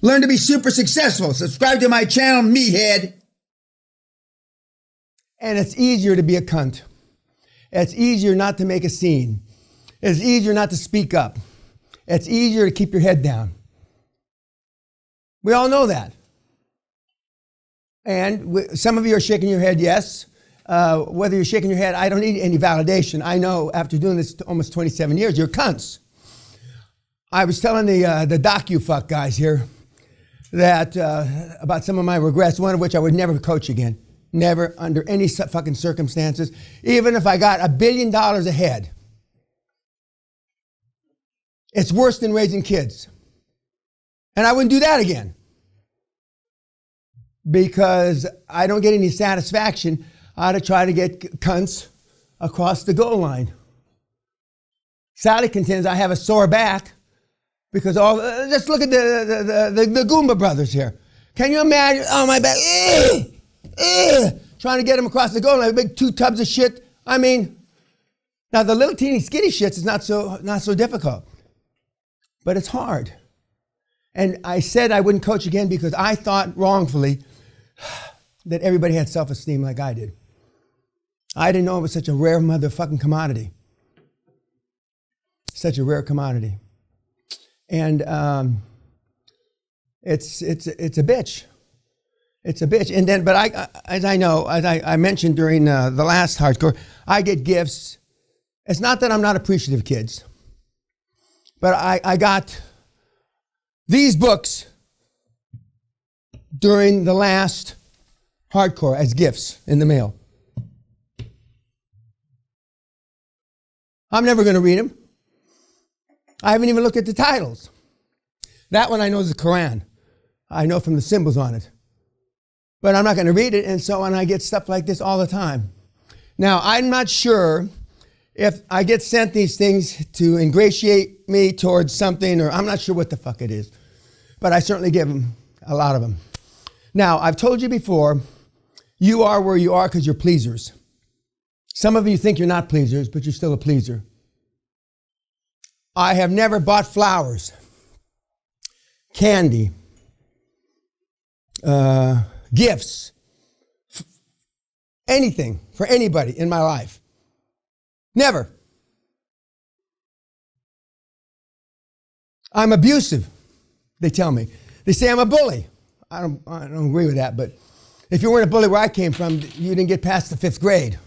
Learn to be super successful. Subscribe to my channel, meathead. And it's easier to be a cunt. It's easier not to make a scene. It's easier not to speak up. It's easier to keep your head down. We all know that. And some of you are shaking your head, yes. Whether you're shaking your head, I don't need any validation. I know after doing this almost 27 years, you're cunts. I was telling the docu-fuck guys here that about some of my regrets, one of which I would never coach again. Never, under any fucking circumstances. Even if I got $1 billion ahead. It's worse than raising kids. And I wouldn't do that again. Because I don't get any satisfaction out of trying to get cunts across the goal line. Sally contends I have a sore back because just look at the Goomba brothers here. Can you imagine? Oh, my back. Trying to get them across the goal line, big 2 tubs of shit. I mean, now the little teeny skinny shits is not so difficult. But it's hard. And I said I wouldn't coach again because I thought wrongfully that everybody had self-esteem like I did. I didn't know it was such a rare motherfucking commodity. Such a rare commodity. And it's a bitch. It's a bitch. And then, but as I mentioned during the last hardcore, I get gifts. It's not that I'm not appreciative, kids. But I got these books during the last hardcore as gifts in the mail. I'm never going to read them. I haven't even looked at the titles. That one I know is the Quran. I know from the symbols on it. But I'm not going to read it, and so on I get stuff like this all the time. Now, I'm not sure if I get sent these things to ingratiate me towards something, or I'm not sure what the fuck it is. But I certainly give them, a lot of them. Now, I've told you before, you are where you are because you're pleasers. Some of you think you're not pleasers, but you're still a pleaser. I have never bought flowers, candy, gifts, anything for anybody in my life. Never. I'm abusive, they tell me. They say I'm a bully. I don't agree with that, but if you weren't a bully where I came from, you didn't get past the 5th grade.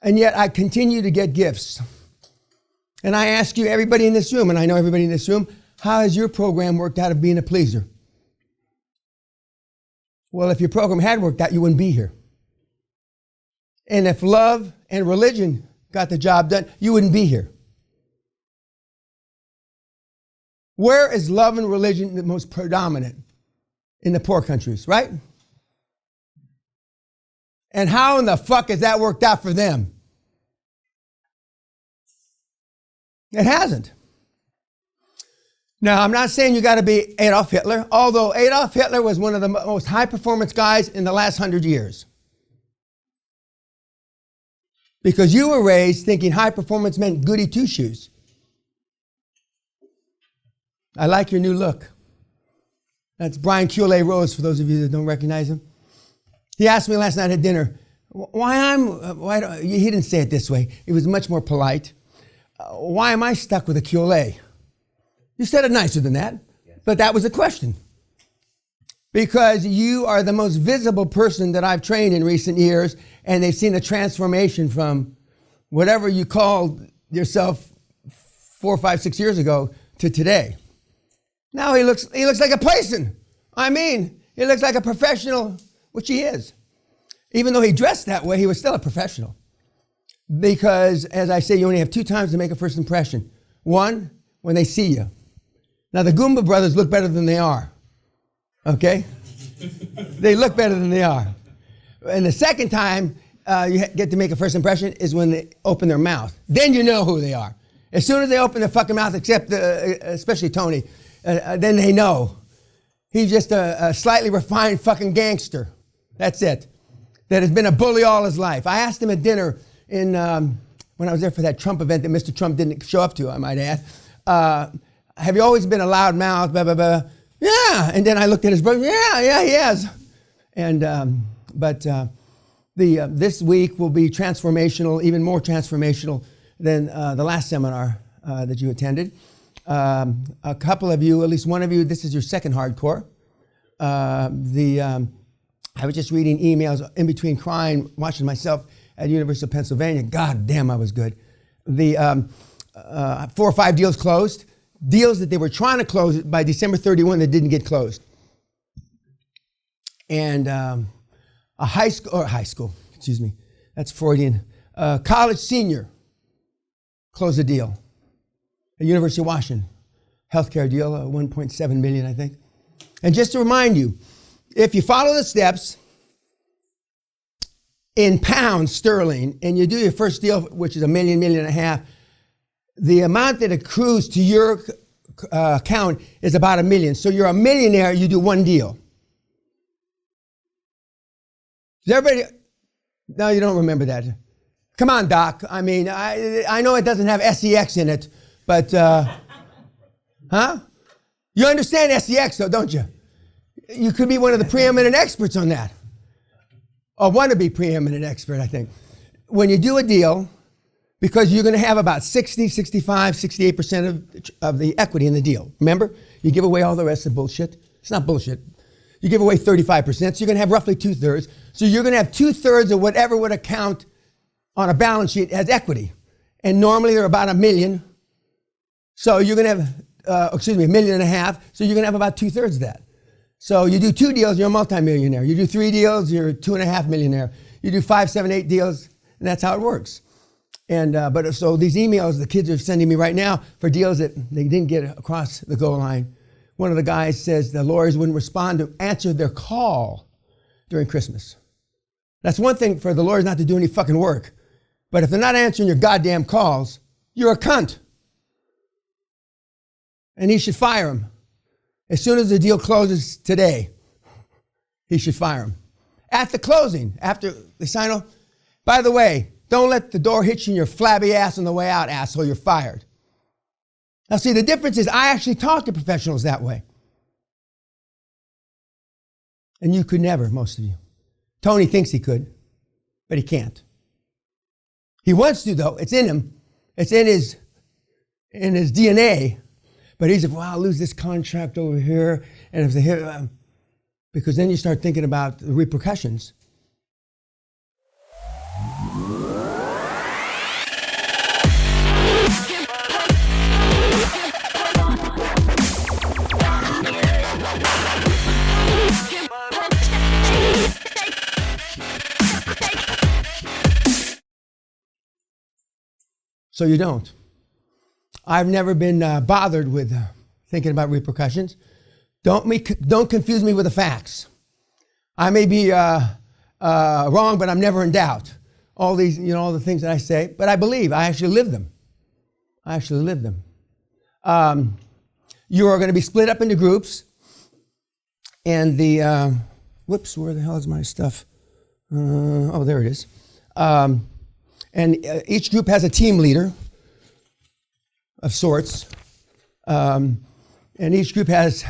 And yet I continue to get gifts. And I ask you, everybody in this room, and I know everybody in this room, how has your program worked out of being a pleaser? Well, if your program had worked out, you wouldn't be here. And if love and religion got the job done, you wouldn't be here. Where is love and religion the most predominant? In the poor countries, right? And how in the fuck has that worked out for them? It hasn't. Now, I'm not saying you got to be Adolf Hitler, although Adolf Hitler was one of the most high-performance guys in the last 100 years. Because you were raised thinking high performance meant goody two-shoes. I like your new look. That's Brian QLA Rose, for those of you that don't recognize him. He asked me last night at dinner, he didn't say it this way. It was much more polite. Why am I stuck with a QLA? You said it nicer than that, but that was the question. Because you are the most visible person that I've trained in recent years, and they've seen a transformation from whatever you called yourself 4, 5, 6 years ago to today. Now he looks like a person. I mean, he looks like a professional, which he is. Even though he dressed that way, he was still a professional. Because, as I say, you only have 2 times to make a first impression. One, when they see you. Now, the Goomba brothers look better than they are. Okay? They look better than they are. And the second time you get to make a first impression is when they open their mouth. Then you know who they are. As soon as they open their fucking mouth, except especially Tony, then they know. He's just a slightly refined fucking gangster. That's it. That has been a bully all his life. I asked him at dinner when I was there for that Trump event that Mr. Trump didn't show up to, I might add. have you always been a loud mouth, blah, blah, blah? Yeah. And then I looked at his brother, yeah, he has. And, this week will be transformational, even more transformational than the last seminar that you attended. A couple of you, at least one of you, this is your second hardcore. I was just reading emails in between crying, watching myself at the University of Pennsylvania. God damn, I was good. The 4 or 5 deals closed. Deals that they were trying to close by December 31 that didn't get closed. And a high school, that's Freudian, college senior closed a deal. At University of Washington, healthcare deal, 1.7 million, I think. And just to remind you, if you follow the steps in pounds sterling and you do your first deal, which is $1 million, $1.5 million, the amount that accrues to your account is about $1 million. So you're a millionaire, you do one deal. Does everybody? No, you don't remember that. Come on, Doc. I mean, I know it doesn't have SEX in it, but, huh? You understand SEX though, don't you? You could be one of the preeminent experts on that. Or want to be preeminent expert, I think. When you do a deal, because you're going to have about 60, 65, 68% of the equity in the deal. Remember? You give away all the rest of bullshit. It's not bullshit. You give away 35%, so you're going to have roughly 2/3. So you're going to have 2/3 of whatever would account on a balance sheet as equity. And normally they're about $1 million. So you're going to have, $1.5 million. So you're going to have about 2/3 of that. So you do 2 deals, you're a multimillionaire. You do 3 deals, you're a $2.5 millionaire. You do 5, 7, 8 deals, and that's how it works. And so these emails the kids are sending me right now for deals that they didn't get across the goal line. One of the guys says the lawyers wouldn't respond to answer their call during Christmas. That's one thing for the lawyers not to do any fucking work. But if they're not answering your goddamn calls, you're a cunt. And he should fire him. As soon as the deal closes today, he should fire him. At the closing, after they sign off, by the way, don't let the door hit you in your flabby ass on the way out, asshole, you're fired. Now see, the difference is I actually talk to professionals that way. And you could never, most of you. Tony thinks he could, but he can't. He wants to though, it's in him. It's in his DNA. But he's like, well, I'll lose this contract over here. And if they hear, because then you start thinking about the repercussions. So you don't. I've never been bothered with thinking about repercussions. Don't confuse me with the facts. I may be wrong, but I'm never in doubt. All these, all the things that I say, but I believe. I actually live them. You are going to be split up into groups, and the whoops, where the hell is my stuff? Oh, there it is. And each group has a team leader of sorts. And each group has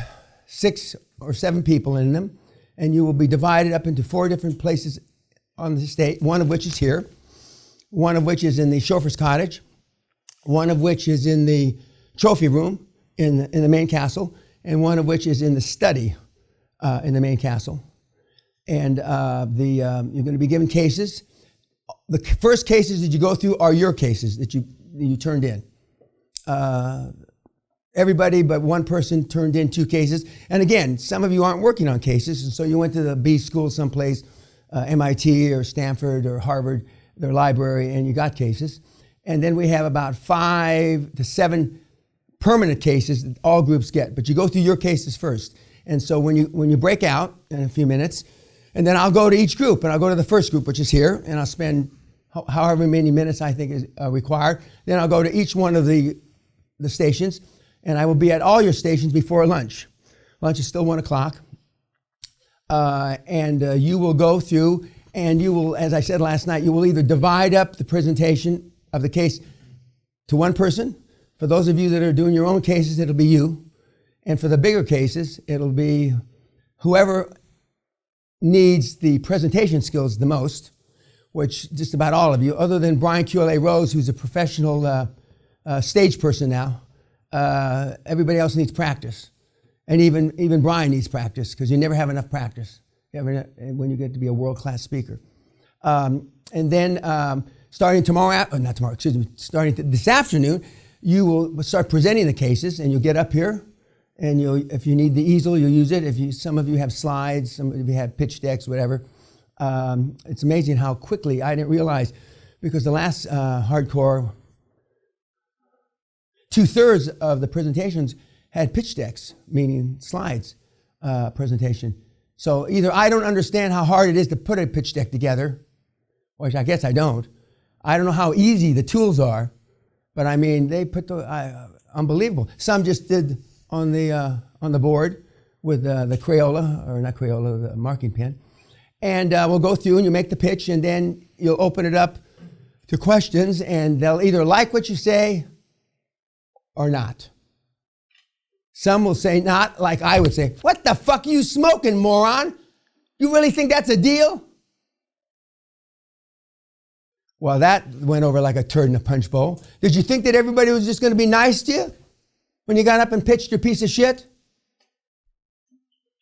6 or 7 people in them. And you will be divided up into 4 different places on the state, one of which is here, one of which is in the chauffeur's cottage, one of which is in the trophy room in the main castle, and one of which is in the study in the main castle. And you're going to be given cases. The first cases that you go through are your cases that you turned in. Everybody but one person turned in 2 cases. And again, some of you aren't working on cases, and so you went to the B school someplace, MIT or Stanford or Harvard, their library, and you got cases. And then we have about 5 to 7 permanent cases that all groups get, but you go through your cases first. And so when you break out in a few minutes, and then I'll go to each group, and I'll go to the first group, which is here, and I'll spend however many minutes I think is required. Then I'll go to each one of the stations, and I will be at all your stations before lunch. Lunch is still 1 o'clock. And you will go through, and you will, as I said last night, you will either divide up the presentation of the case to one person For those of you that are doing your own cases, it'll be you. And for the bigger cases, it'll be whoever needs the presentation skills the most, which just about all of you, other than Brian QLA Rose, who's a professional stage person now. Everybody else needs practice. And even Brian needs practice, because you never have enough practice when you get to be a world-class speaker. And then starting starting this afternoon, you will start presenting the cases, and you'll get up here, and if you need the easel, you'll use it. Some of you have slides, some of you have pitch decks, whatever. It's amazing how quickly, I didn't realize, because the last hardcore, 2/3 of the presentations had pitch decks, meaning slides presentation. So either I don't understand how hard it is to put a pitch deck together, which I guess I don't. I don't know how easy the tools are, but I mean, they put unbelievable. Some just did on the board with the Crayola, or not Crayola, the marking pen. And we'll go through and you make the pitch, and then you'll open it up to questions, and they'll either like what you say or not. Some will say not, like I would say, "What the fuck are you smoking, moron? You really think that's a deal?" Well, that went over like a turd in a punch bowl. Did you think that everybody was just going to be nice to you when you got up and pitched your piece of shit?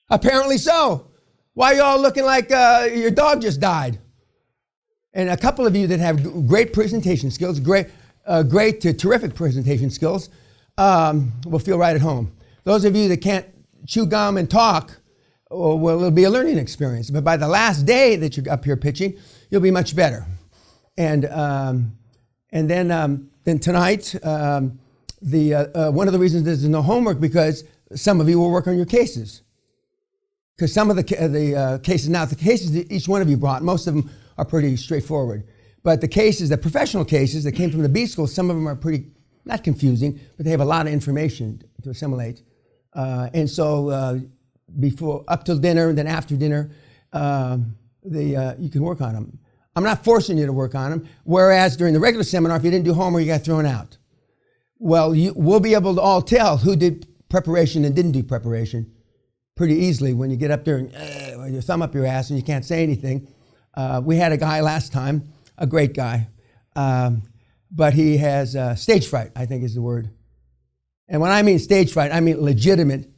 Apparently so. Why are you all looking like your dog just died? And a couple of you that have great presentation skills, great to terrific presentation skills, will feel right at home. Those of you that can't chew gum and talk, well, it'll be a learning experience. But by the last day that you're up here pitching, you'll be much better. And then tonight, one of the reasons there's no homework, because some of you will work on your cases. Because some of the cases, now the cases that each one of you brought, most of them are pretty straightforward. But the cases, the professional cases that came from the B school, some of them are pretty, not confusing, but they have a lot of information to assimilate. And so before, up till dinner, and then after dinner, you can work on them. I'm not forcing you to work on them, whereas during the regular seminar, if you didn't do homework, you got thrown out. Well, we'll be able to all tell who did preparation and didn't do preparation pretty easily when you get up there and with your thumb up your ass and you can't say anything. We had a guy last time, a great guy, but he has stage fright, I think is the word. And when I mean stage fright, I mean legitimate,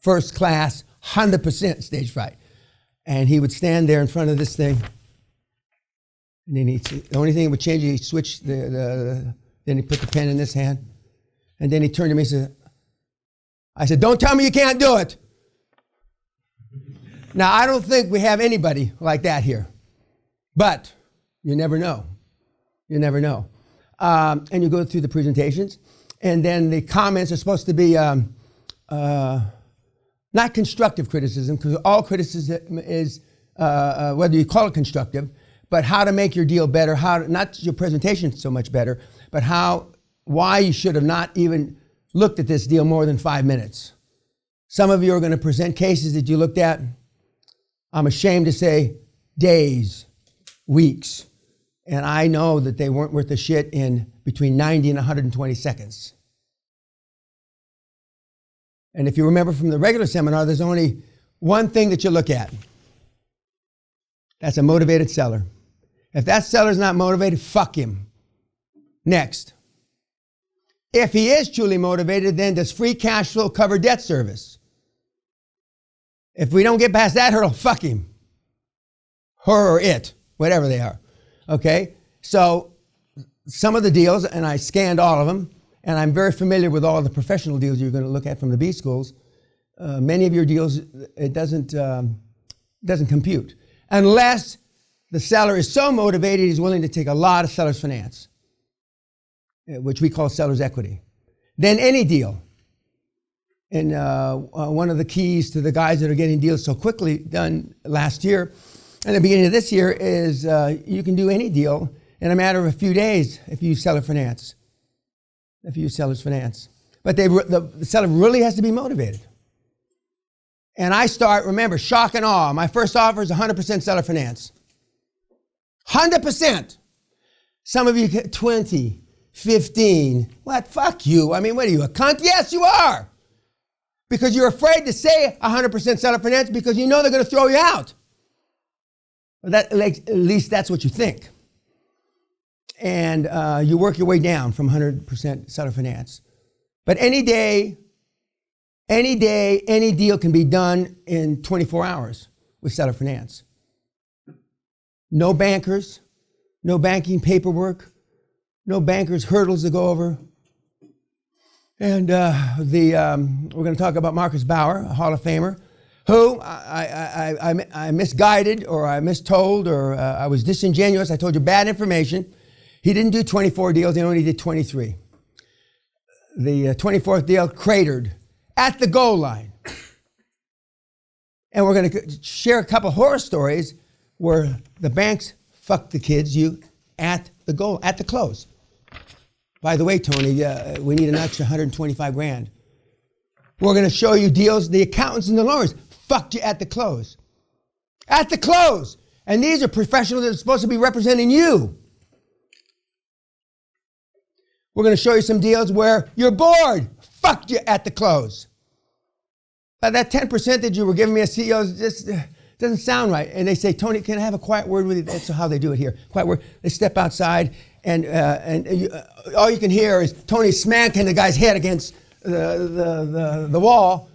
first class, 100% stage fright. And he would stand there in front of this thing, and then the only thing that would change, he'd switch then he put the pen in this hand, and then he turned to me and said, I said, "Don't tell me you can't do it." Now, I don't think we have anybody like that here, but you never know. You never know. And you go through the presentations, and then the comments are supposed to be not constructive criticism, because all criticism is, whether you call it constructive, but how to make your deal better, not your presentation so much better, but why you should have not even looked at this deal more than 5 minutes. Some of you are going to present cases that you looked at, I'm ashamed to say, days, weeks, and I know that they weren't worth a shit in between 90 and 120 seconds. And if you remember from the regular seminar, there's only one thing that you look at. That's a motivated seller. If that seller's not motivated, fuck him. Next. If he is truly motivated, then does free cash flow cover debt service? If we don't get past that hurdle, fuck him. Her or it, whatever they are. Okay? So some of the deals, and I scanned all of them, and I'm very familiar with all the professional deals you're going to look at from the B schools. Many of your deals, it doesn't compute. Unless the seller is so motivated, he's willing to take a lot of seller's finance, which we call seller's equity. Then any deal. And one of the keys to the guys that are getting deals so quickly done last year and the beginning of this year is you can do any deal in a matter of a few days if you use seller finance. If you use seller's finance. But the seller really has to be motivated. And I start, remember, shock and awe. My first offer is 100% seller finance. 100%. Some of you get 20, 15. What? Fuck you. I mean, what are you, a cunt? Yes, you are. Because you're afraid to say 100% seller finance because you know they're going to throw you out. At least that's what you think. And you work your way down from 100% seller finance. But any day, any deal can be done in 24 hours with seller finance. No bankers, no banking paperwork, no bankers' hurdles to go over. And we're going to talk about Marcus Bauer, a Hall of Famer, who I misguided or I mistold or I was disingenuous. I told you bad information. He didn't do 24 deals. He only did 23. The 24th deal cratered at the goal line. And we're going to share a couple horror stories where the banks fucked the kids at the goal, at the close. By the way, Tony, we need an extra 125 grand. We're going to show you deals the accountants and the lawyers fucked you at the close. At the close. And these are professionals that are supposed to be representing you. We're going to show you some deals where your board fucked you at the close. That 10% that you were giving me as CEO just doesn't sound right. And they say, Tony, can I have a quiet word with you? That's how they do it here. Quiet word. They step outside and all you can hear is Tony smacking the guy's head against the wall.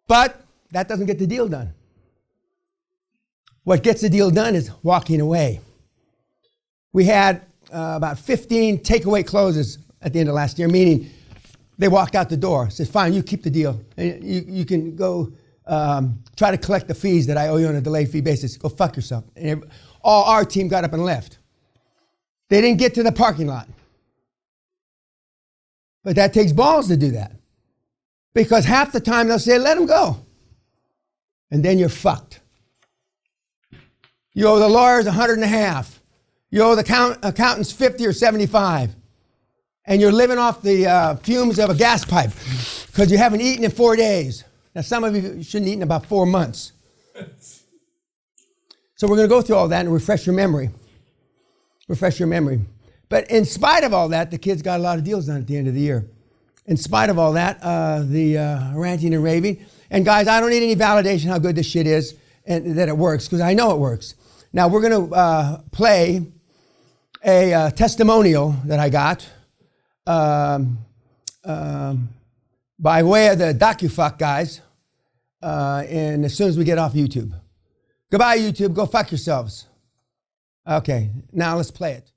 But that doesn't get the deal done. What gets the deal done is walking away. We had about 15 takeaway closes at the end of last year, meaning they walked out the door, said, fine, you keep the deal. And you can go try to collect the fees that I owe you on a delayed fee basis. Go fuck yourself. And all our team got up and left. They didn't get to the parking lot. But that takes balls to do that. Because half the time they'll say, let them go. And then you're fucked. You owe the lawyers $100,500. You owe the accountants 50 or 75. And you're living off the fumes of a gas pipe because you haven't eaten in 4 days. Now, some of you shouldn't eat in about 4 months. So we're going to go through all that and refresh your memory. Refresh your memory. But in spite of all that, the kids got a lot of deals done at the end of the year. In spite of all that, the ranting and raving. And guys, I don't need any validation how good this shit is and that it works because I know it works. Now, we're going to play a testimonial that I got by way of the DocuFuck guys and as soon as we get off YouTube. Goodbye, YouTube. Go fuck yourselves. Okay, now let's play it.